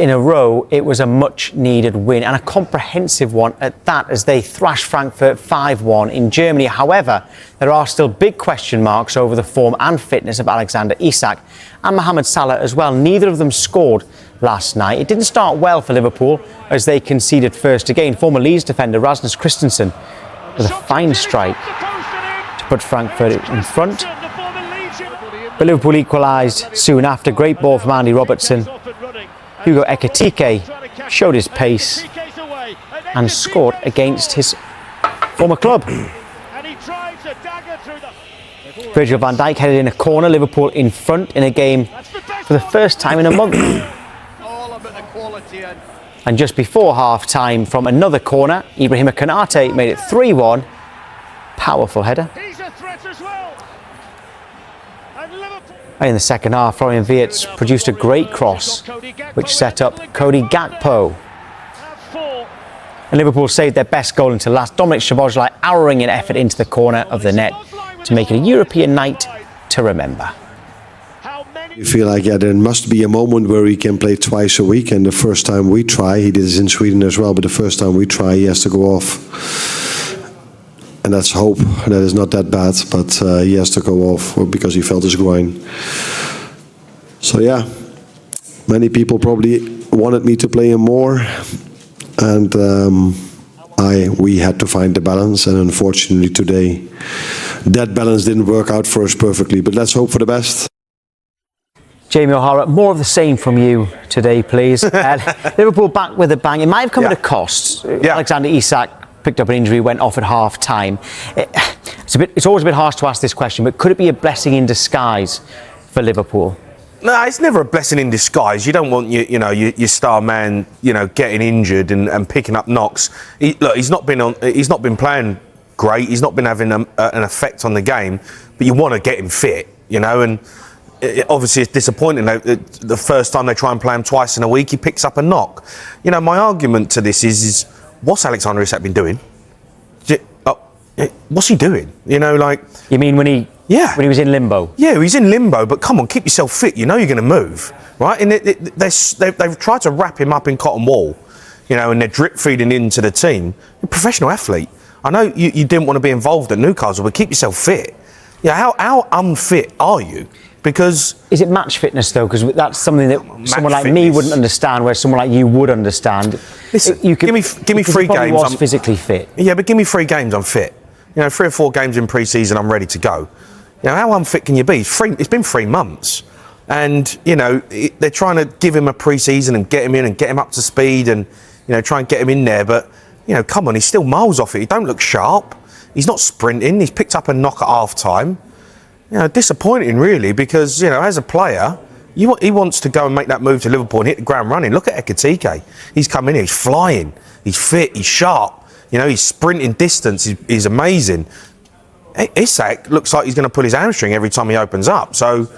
in a row, it was a much-needed win, and a comprehensive one at that, as they thrashed Frankfurt 5-1 in Germany. However, there are still big question marks over the form and fitness of Alexander Isak and Mohamed Salah as well. Neither of them scored last night. It didn't start well for Liverpool, as they conceded first again. Former Leeds defender Rasmus Christensen with a fine strike to put Frankfurt in front. But Liverpool equalised soon after. Great ball from Andy Robertson. Hugo Ekitike showed his pace and scored against his former club. Virgil van Dijk headed in a corner. Liverpool in front in a game for the first time in a month. And just before half-time, from another corner, Ibrahim Konate made it 3-1. Powerful header. And in the second half, Florian Wirtz produced a great cross, which set up Cody Gakpo. And Liverpool saved their best goal until last. Dominic Szoboszlai arrowing an effort into the corner of the net to make it a European night to remember. You feel like, yeah, there must be a moment where he can play twice a week, and the first time we try, he did this in Sweden as well, but the first time we try, he has to go off. And let's hope that is not that bad, but he has to go off because he felt his groin. So yeah, many people probably wanted me to play him more, and we had to find the balance, and unfortunately today that balance didn't work out for us perfectly, but let's hope for the best. Jamie O'Hara, more of the same from you today, please. Liverpool back with a bang. It might have come at a cost. Alexander Isak picked up an injury, went off at half-time. It's always a bit harsh to ask this question, but could it be a blessing in disguise for Liverpool? No, it's never a blessing in disguise. You don't want your star man, getting injured and picking up knocks. He's not been playing great. He's not been having an effect on the game. But you want to get him fit, and obviously it's disappointing. The first time they try and play him twice in a week, he picks up a knock. My argument to this is what's Alexander Isak been doing? What's he doing? You mean when he was in limbo? Yeah, he's in limbo. But come on, keep yourself fit. You're going to move, right? And they've tried to wrap him up in cotton wool, and they're drip feeding into the team. You're a professional athlete. I know you didn't want to be involved at Newcastle, but keep yourself fit. Yeah, how unfit are you? Because is it match fitness though? Because that's something that someone like me wouldn't understand, where someone like you would understand. Listen, give me 3 games. I'm physically fit. Yeah, but give me 3 games. I'm fit. 3 or 4 games in pre-season, I'm ready to go. How unfit can you be? It's been 3 months, and they're trying to give him a pre-season and get him in and get him up to speed and try and get him in there. But come on, he's still miles off it. He don't look sharp. He's not sprinting. He's picked up a knock at half-time. Disappointing really, because as a player, he wants to go and make that move to Liverpool and hit the ground running. Look at Ekitike. He's come in here, he's flying, he's fit, he's sharp. He's sprinting distance. He's amazing. Isak looks like he's going to pull his hamstring every time he opens up. So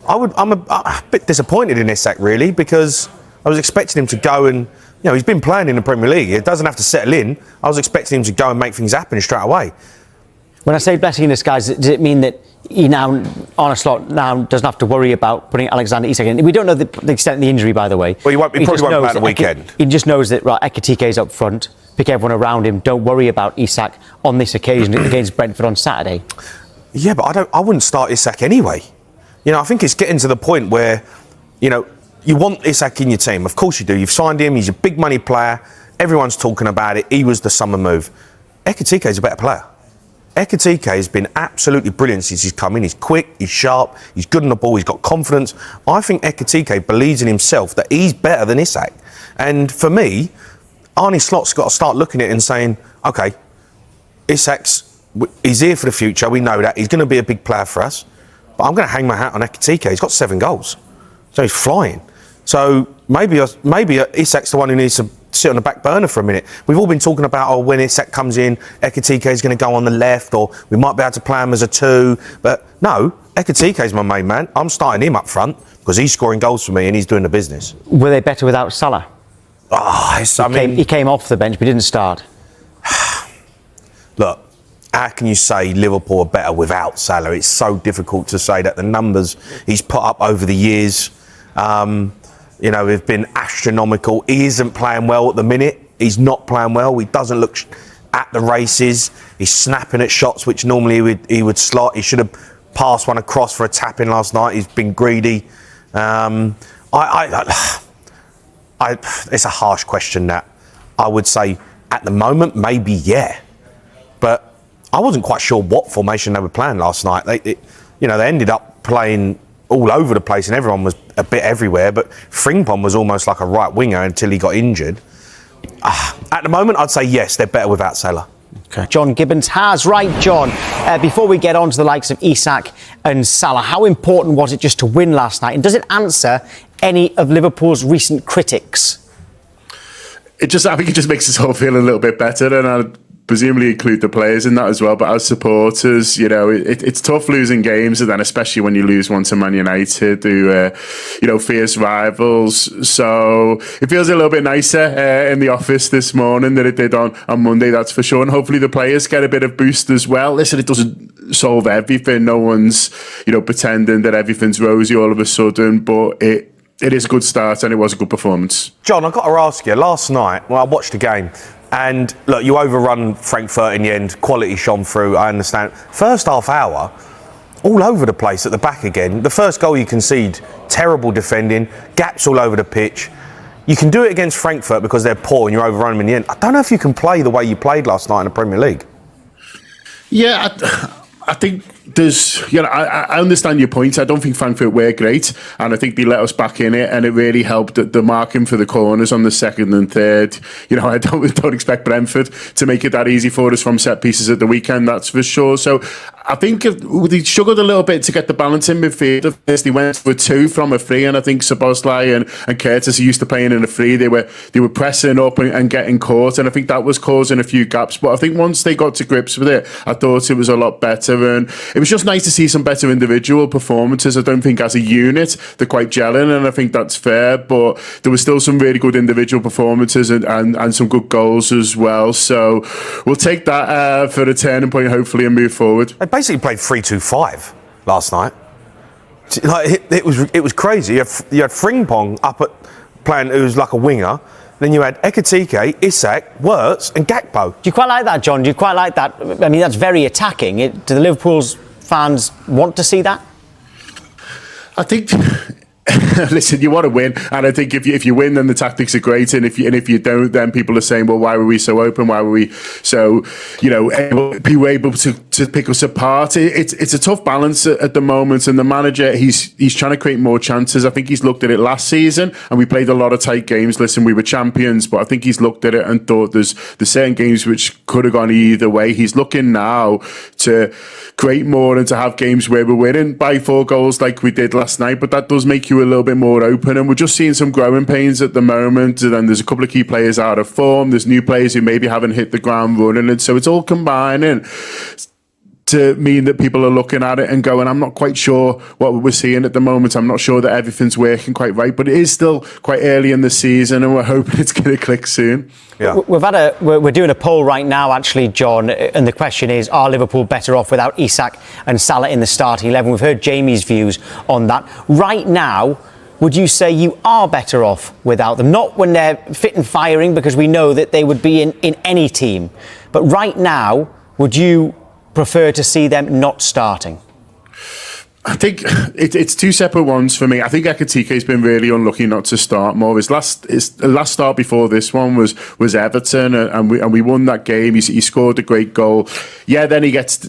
I'm a bit disappointed in Isak really, because I was expecting him to go and he's been playing in the Premier League. It doesn't have to settle in. I was expecting him to go and make things happen straight away. When I say blessing in disguise, does it mean that Arne Slot now doesn't have to worry about putting Alexander Isak in? We don't know the extent of the injury, by the way. Well, he probably won't play the weekend. He just knows that, right, Ekitike's up front, pick everyone around him, don't worry about Isak on this occasion against Brentford on Saturday. Yeah, but I wouldn't start Isak anyway. I think it's getting to the point where, you want Isak in your team. Of course you do. You've signed him. He's a big money player. Everyone's talking about it. He was the summer move. Ekitike is a better player. Ekitike has been absolutely brilliant since he's come in. He's quick, he's sharp, he's good on the ball, he's got confidence. I think Ekitike believes in himself that he's better than Isak. And for me, Arne Slot's got to start looking at it and saying, OK, he's here for the future, we know that. He's going to be a big player for us. But I'm going to hang my hat on Ekitike. He's got 7 goals. So he's flying. So maybe Isak's the one who needs to sit on the back burner for a minute. We've all been talking about, when Isak comes in, Ekitike is going to go on the left, or we might be able to play him as a 2. But no, Ekitike is my main man. I'm starting him up front because he's scoring goals for me and he's doing the business. Were they better without Salah? He came off the bench but didn't start. Look, how can you say Liverpool are better without Salah? It's so difficult to say that. The numbers he's put up over the years, you know, have been astronomical. He isn't playing well at the minute. He's not playing well. He doesn't look at the races. He's snapping at shots which normally he would slot. He should have passed one across for a tap in last night. He's been greedy. It's a harsh question, that. I would say at the moment, maybe yeah. But I wasn't quite sure what formation they were playing last night. They ended up playing all over the place and everyone was a bit everywhere. But Frimpong was almost like a right winger until he got injured. At the moment, I'd say yes, they're better without Salah. Okay. John Gibbons has. Right, John, before we get on to the likes of Isak and Salah, how important was it just to win last night? And does it answer any of Liverpool's recent critics? I think it just makes us all feel a little bit better, and I'd presumably include the players in that as well. But as supporters, you know, it's tough losing games, and then especially when you lose one to Man United, who, fierce rivals. So it feels a little bit nicer in the office this morning than it did on Monday, that's for sure. And hopefully the players get a bit of boost as well. Listen, it doesn't solve everything. No one's, pretending that everything's rosy all of a sudden, but it is a good start and it was a good performance. John, I've got to ask you, last night, I watched the game and look, you overrun Frankfurt in the end, quality shone through, I understand. First half hour, all over the place at the back again. The first goal you concede, terrible defending, gaps all over the pitch. You can do it against Frankfurt because they're poor and you overrun them in the end. I don't know if you can play the way you played last night in the Premier League. Yeah, I think there's, I understand your point. I don't think Frankfurt were great, and I think they let us back in it, and it really helped that the marking for the corners on the second and third. I don't expect Brentford to make it that easy for us from set pieces at the weekend, that's for sure. So I think they struggled a little bit to get the balance in midfield. First, they went for 2 from a free, and I think Szoboszlai and Curtis are used to playing in a free. They were pressing up and getting caught, and I think that was causing a few gaps. But I think once they got to grips with it, I thought it was a lot better, and it was just nice to see some better individual performances. I don't think as a unit they're quite gelling, and I think that's fair, but there was still some really good individual performances and some good goals as well. So we'll take that for a turning point, hopefully, and move forward. They basically played 3-2-5 last night. Like it was crazy. You had Frimpong up at playing, who was like a winger. Then you had Ekitike, Isak, Wirtz and Gakpo. Do you quite like that, John? Do you quite like that? I mean, that's very attacking. Do the Liverpool's fans want to see that? I think... Listen, you want to win, and I think if you win, then the tactics are great, and if you don't, then people are saying, well, why were we so open? Why were we so able to pick us apart? It's a tough balance at the moment, and the manager he's trying to create more chances. I think he's looked at it last season, and we played a lot of tight games. Listen, we were champions, but I think he's looked at it and thought there's certain games which could have gone either way. He's looking now to create more and to have games where we're winning by 4 goals like we did last night, but that does make you a little bit more open, and we're just seeing some growing pains at the moment. And then there's a couple of key players out of form. There's new players who maybe haven't hit the ground running, and so it's all combining to mean that people are looking at it and going, I'm not quite sure what we're seeing at the moment. I'm not sure that everything's working quite right, but it is still quite early in the season, and we're hoping it's going to click soon. Yeah. We're doing a poll right now, actually, John, and the question is, are Liverpool better off without Isak and Salah in the starting 11? We've heard Jamie's views on that. Right now, would you say you are better off without them? Not when they're fit and firing, because we know that they would be in any team. But right now, would you prefer to see them not starting? I think it's 2 separate ones for me. I think Ekitike has been really unlucky not to start more. His last start before this one was Everton, and we won that game. He scored a great goal. Yeah, then he gets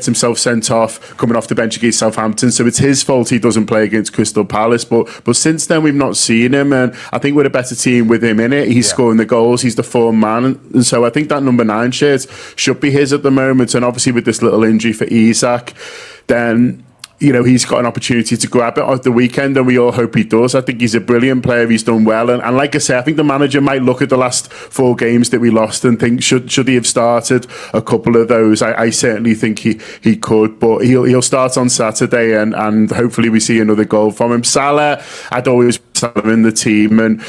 himself sent off coming off the bench against Southampton. So it's his fault he doesn't play against Crystal Palace. But since then we've not seen him, and I think we're a better team with him in it. He's scoring the goals. He's the form man, and so I think that number 9 shirt should be his at the moment. And obviously with this little injury for Isak, then he's got an opportunity to grab it at the weekend, and we all hope he does. I think he's a brilliant player. He's done well. And like I say, I think the manager might look at the last 4 games that we lost and think, should he have started a couple of those? I certainly think he could, but he'll start on Saturday, and hopefully we see another goal from him. Salah, I'd always put Salah in the team, and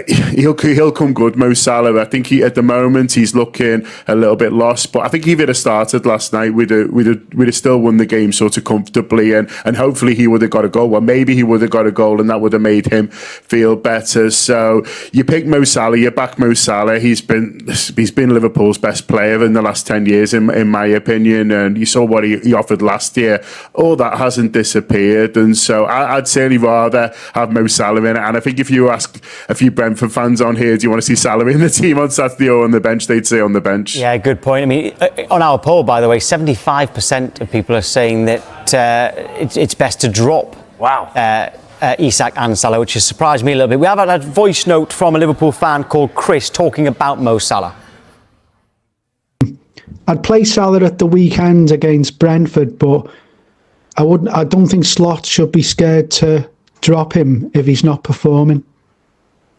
he'll come good, Mo Salah. I think at the moment he's looking a little bit lost, but I think if he'd have started last night, we'd have still won the game sort of comfortably, and hopefully he would have got a goal. Well, maybe he would have got a goal, and that would have made him feel better. So you pick Mo Salah, you back Mo Salah. He's been Liverpool's best player in the last 10 years, in my opinion, and you saw what he offered last year. All that hasn't disappeared, and so I'd certainly rather have Mo Salah in it. And I think if you ask a few Brentford fans on here, do you want to see Salah in the team on Saturday or on the bench? They'd say on the bench. Yeah, good point. I mean, on our poll, by the way, 75% of people are saying that it's best to drop. Wow. Isak and Salah, which has surprised me a little bit. We have had a voice note from a Liverpool fan called Chris talking about Mo Salah. I'd play Salah at the weekend against Brentford, but I don't think Slot should be scared to drop him if he's not performing.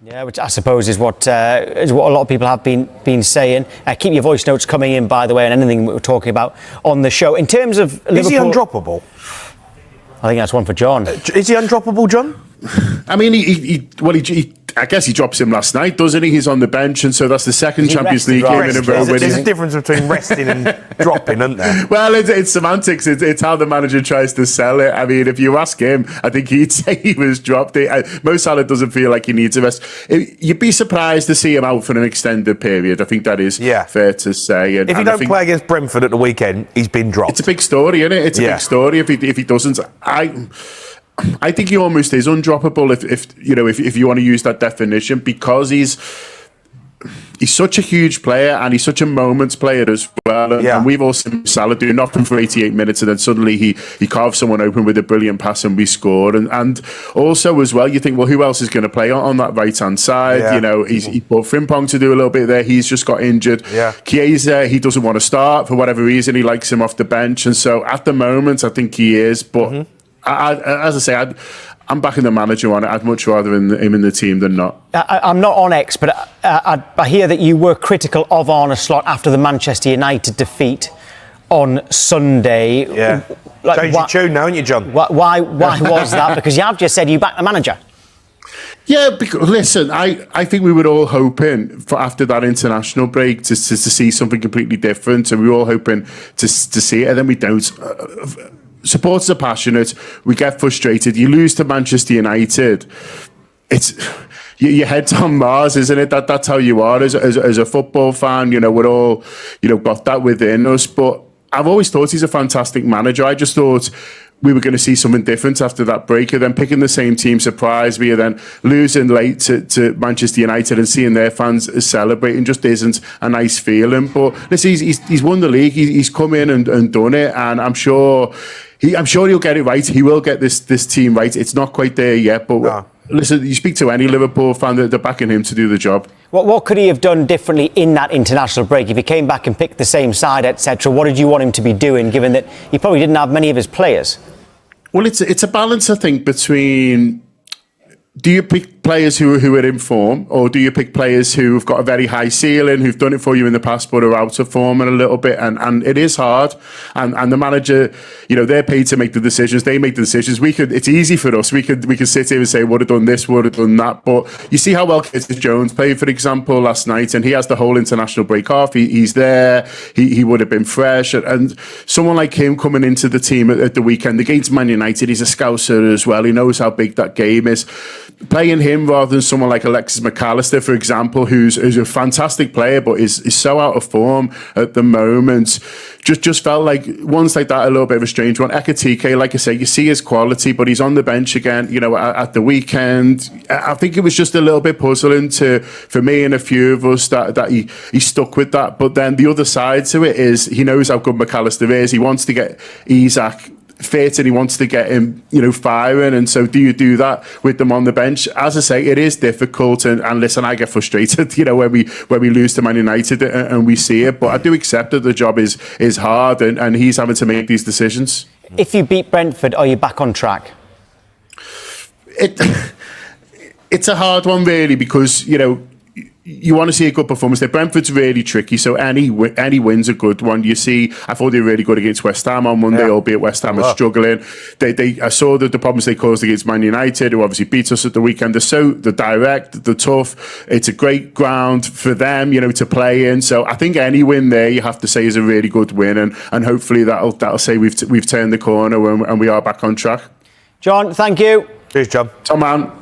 Yeah, which I suppose is what a lot of people have been saying. Keep your voice notes coming in, by the way, and anything we're talking about on the show. In terms of Liverpool, is he undroppable? I think that's one for John. Is he undroppable, John? I mean, I guess he drops him last night, doesn't he? He's on the bench, and so that's the second Champions League game in a row. There's a difference between resting and dropping, isn't there? Well, it's semantics. It's how the manager tries to sell it. I mean, if you ask him, I think he'd say he was dropped. Mo Salah doesn't feel like he needs a rest. You'd be surprised to see him out for an extended period. I think that is fair to say. And, if he don't play against Brentford at the weekend, he's been dropped. It's a big story, isn't it? It's a big story if he doesn't. I think he almost is undroppable if you want to use that definition, because he's such a huge player and he's such a moments player as well. And we've all seen Salah do nothing for 88 minutes, and then suddenly he carves someone open with a brilliant pass and we score. And also as well, you think, well, who else is going to play on that right hand side? Yeah. He brought Frimpong to do a little bit there. He's just got injured. Yeah. Chiesa, he doesn't want to start for whatever reason. He likes him off the bench, and so at the moment, I think he is, but. As I say, I'm backing the manager on it. I'd much rather him in the team than not. I'm not on X, but I hear that you were critical of Arne Slot after the Manchester United defeat on Sunday. Yeah. Change your tune now, haven't you, John? Why was that? Because you have just said you back the manager. Yeah, because listen, I think we were all hoping for after that international break to see something completely different, and we were all hoping to see it, and then we don't. Supporters are passionate. We get frustrated. You lose to Manchester United. It's your head's on Mars, isn't it? That's how you are as a football fan. We're all got that within us. But I've always thought he's a fantastic manager. I just thought we were going to see something different after that break. And then picking the same team surprised me. And then losing late to Manchester United and seeing their fans celebrating just isn't a nice feeling. But listen, he's won the league. He's come in and done it. And I'm sure he'll get it right. He will get this team right. It's not quite there yet, but listen, you speak to any Liverpool fan, they're backing him to do the job. What could he have done differently in that international break? If he came back and picked the same side, etc., what did you want him to be doing, given that he probably didn't have many of his players? Well, it's a balance, I think, between... Do you pick players who are in form, or do you pick players who've got a very high ceiling, who've done it for you in the past but are out of form and a little bit? And it is hard. And the manager, they're paid to make the decisions. They make the decisions. It's easy for us. We could sit here and say, would have done this, would have done that. But you see how well Curtis Jones played, for example, last night, and he has the whole international break off. He's there. He would have been fresh. And someone like him coming into the team at the weekend against Man United, he's a scouser as well. He knows how big that game is. Playing him rather than someone like Alexis McAllister, for example, who's a fantastic player but is so out of form at the moment, just felt like one's like that, a little bit of a strange one. Ekitike, like I say, you see his quality, but he's on the bench again, at the weekend. I think it was just a little bit puzzling for me and a few of us that he stuck with that. But then the other side to it is he knows how good McAllister is. He wants to get Isak fit and he wants to get him, firing. And so do you do that with them on the bench? As I say, it is difficult. And listen, I get frustrated, when we lose to Man United and we see it. But I do accept that the job is hard and he's having to make these decisions. If you beat Brentford, are you back on track? It's a hard one, really, because, you want to see a good performance there. Brentford's really tricky, so any win's a good one. You see, I thought they were really good against West Ham on Monday, albeit West Ham are struggling. I saw the problems they caused against Man United, who obviously beat us at the weekend. They're direct, they're tough. It's a great ground for them, to play in. So I think any win there, you have to say, is a really good win, and hopefully that'll say we've turned the corner and we are back on track. John, thank you. Cheers, John. Tom, man.